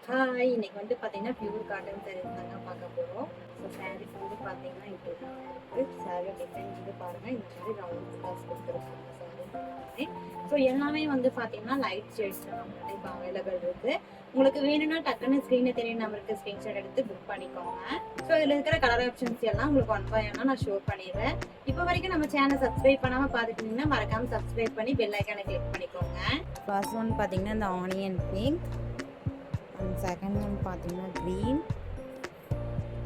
Hi! இன்னைக்கு வந்து பார்த்தீங்கன்னா, பியூர் காட்டன் சாரீஸ் தாங்க பார்க்க போறோம். ஸோ சாரீஸ் வந்து பார்த்தீங்கன்னா, இப்படி தான் இருக்கு. சாரி டிசைன் வந்து பாருங்க, இந்த மாதிரி ரவுண்ட் ஸ்கர்ட்ஸ் கொடுத்துருக்காங்க சாரீஸ் எல்லாமே. ஸோ எல்லாமே வந்து பார்த்தீங்கன்னா, லைட் ஷேட்ஸ்ல நம்மகிட்ட இப்போ அவைலபிள் இருக்கு. உங்களுக்கு வேணும்னா டக்குன்னு ஸ்க்ரீன்ல தெரியும் நம்பருக்கு ஸ்க்ரீன்ஷாட் எடுத்து புக் பண்ணிக்கோங்க. ஸோ இதில் இருக்கிற கலர் ஆப்ஷன்ஸ் எல்லாம் உங்களுக்கு ஒன் பை ஒன்னா நான் ஷோ பண்ணிடுறேன். இப்போ வரைக்கும் நம்ம சேனல் சப்ஸ்கிரைப் பண்ணாமல் பார்த்துட்டு இருந்தீங்கன்னா மறக்காம சப்ஸ்கிரைப் பண்ணி பெல் ஐக்கானை கிளிக் பண்ணிக்கோங்க. ஃபர்ஸ்ட் ஒன் பார்த்தீங்கன்னா, இந்த ஆனியன் பிங்க். செகண்ட் ஒன் பார்த்தீங்கன்னா க்ரீன்.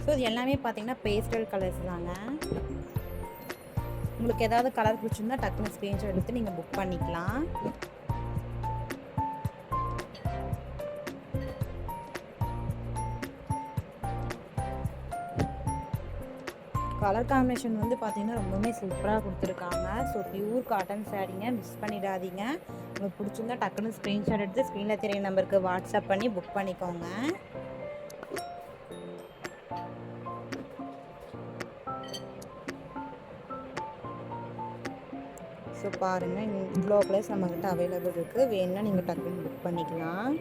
ஸோ இது எல்லாமே பார்த்தீங்கன்னா பேஸ்டல் கலர்ஸ் தாங்க. உங்களுக்கு ஏதாவது கலர் பிடிச்சிருந்தா டக்குன்னு ஸ்க்ரீன்ஷாட் எடுத்து நீங்கள் புக் பண்ணிக்கலாம். கலர் காம்பினேஷன் வந்து பார்த்தீங்கன்னா ரொம்பவுமே சூப்பராக கொடுத்துருக்காங்க. ஸோ பியூர் காட்டன் சாரீங்க, மிஸ் பண்ணிடாதீங்க. உங்களுக்கு பிடிச்சிருந்தா டக்குன்னு ஸ்க்ரீன்ஷாட் எடுத்து ஸ்க்ரீனில் தெரிய நம்பருக்கு வாட்ஸ்அப் பண்ணி புக் பண்ணிக்கோங்க. ஸோ பாருங்கள், இவ்வளோ ப்ளஸ் நம்மக்கிட்ட அவைலபிள் இருக்குது. வேணும்னா நீங்கள் டக்குன்னு புக் பண்ணிக்கலாம்.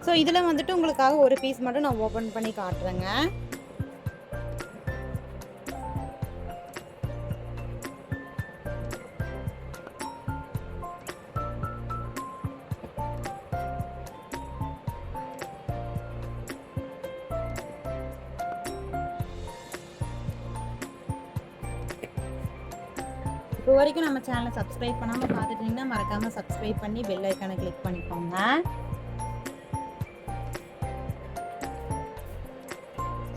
ஸோ இதில் வந்துட்டு உங்களுக்காக ஒரு பீஸ் மட்டும் நான் ஓப்பன் பண்ணி காட்டுறேங்க. இப்போ வரைக்கும் நம்ம சேனலை சப்ஸ்கிரைப் பண்ணாமல் பார்த்துட்டிங்கன்னா மறக்காமல் சப்ஸ்கிரைப் பண்ணி பெல் ஐக்கானை கிளிக் பண்ணிக்கோங்க.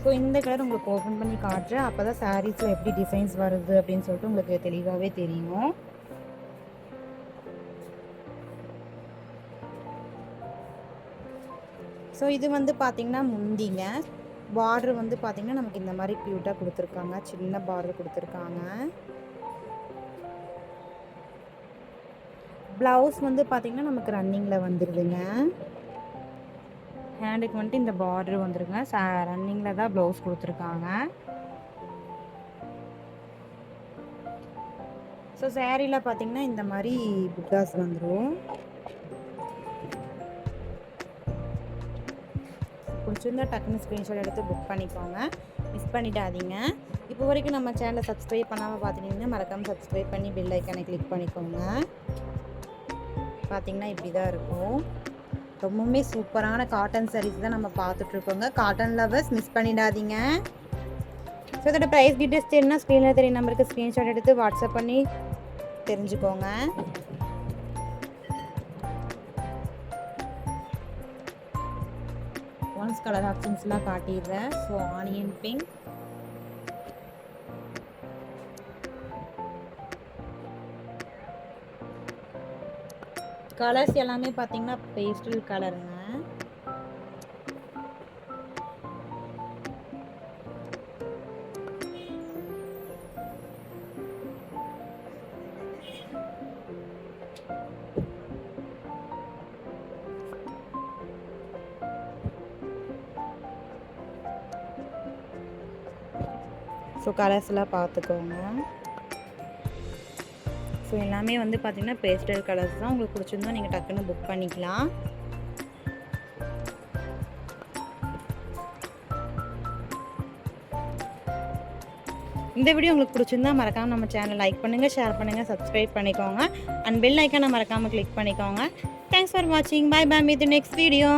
ஸோ இந்த கலர் உங்களுக்கு ஓப்பன் பண்ணி காட்டுறேன். அப்போ தான் சாரீஸில் எப்படி டிசைன்ஸ் வருது அப்படின்னு சொல்லிட்டு உங்களுக்கு தெளிவாகவே தெரியும். ஸோ இது வந்து பார்த்திங்கன்னா முந்திங்க. பார்டர் வந்து பார்த்திங்கன்னா நமக்கு இந்த மாதிரி க்யூட்டாக கொடுத்துருக்காங்க. சின்ன பார்டர் கொடுத்துருக்காங்க. ப்ளவுஸ் வந்து பார்த்திங்கன்னா நமக்கு ரன்னிங்கில் வந்துடுதுங்க. ஹேண்டுக்கு வந்துட்டு இந்த பார்டர் வந்துருங்க. ரன்னிங்கில் தான் ப்ளவுஸ் கொடுத்துருக்காங்க. ஸோ சேரீயில் பார்த்திங்கன்னா இந்த மாதிரி புட்டாஸ் வந்துடும். பிடிச்சிருந்தா டக்குன்னு ஸ்க்ரீன்ஷாட் எடுத்து புக் பண்ணிக்கோங்க. மிஸ் பண்ணிடாதீங்க. இப்போ வரைக்கும் நம்ம சேனலை சப்ஸ்கிரைப் பண்ணாமல் பார்த்துட்டிங்கன்னா மறக்காமல் சப்ஸ்கிரைப் பண்ணி பெல் ஐக்கானை கிளிக் பண்ணிக்கோங்க. பார்த்திங்கன்னா இப்படி தான் இருக்கும். ரொம்பவுமே சூப்பரான காட்டன் சாரீஸ் தான் நம்ம பார்த்துட்ருக்கோங்க. காட்டன் லவர்ஸ் மிஸ் பண்ணிடாதீங்க. ஸோ இதோட ப்ரைஸ் டீட்டெயில்ஸ் தெரியும்னா ஸ்க்ரீனில் தெரிய நம்பருக்கு ஸ்க்ரீன்ஷாட் எடுத்து வாட்ஸ்அப் பண்ணி தெரிஞ்சுக்கோங்க. ஒன்ஸ் கலர் ஆப்ஷன்ஸ்லாம் காட்டிடுறேன். ஸோ ஆனியன் பிங்க், கலர்ஸ் எல்லாமே பார்த்தீங்கன்னா பேஸ்டல் கலருங்க. ஸோ கலர்ஸ்லாம் பார்த்துக்கோங்க. ஸோ எல்லாமே வந்து பார்த்திங்கன்னா பேஸ்டல் கலர்ஸ் தான். உங்களுக்கு பிடிச்சிருந்தா நீங்கள் டக்குன்னு புக் பண்ணிக்கலாம். இந்த வீடியோ உங்களுக்கு பிடிச்சிருந்தா மறக்காமல் நம்ம சேனல் லைக் பண்ணுங்கள், ஷேர் பண்ணுங்கள், சப்ஸ்கிரைப் பண்ணிக்கோங்க. அண்ட் பெல் ஐக்கானை மறக்காமல் கிளிக் பண்ணிக்கோங்க. தேங்க்ஸ் ஃபார் வாட்சிங். Bye bye, meet the next video.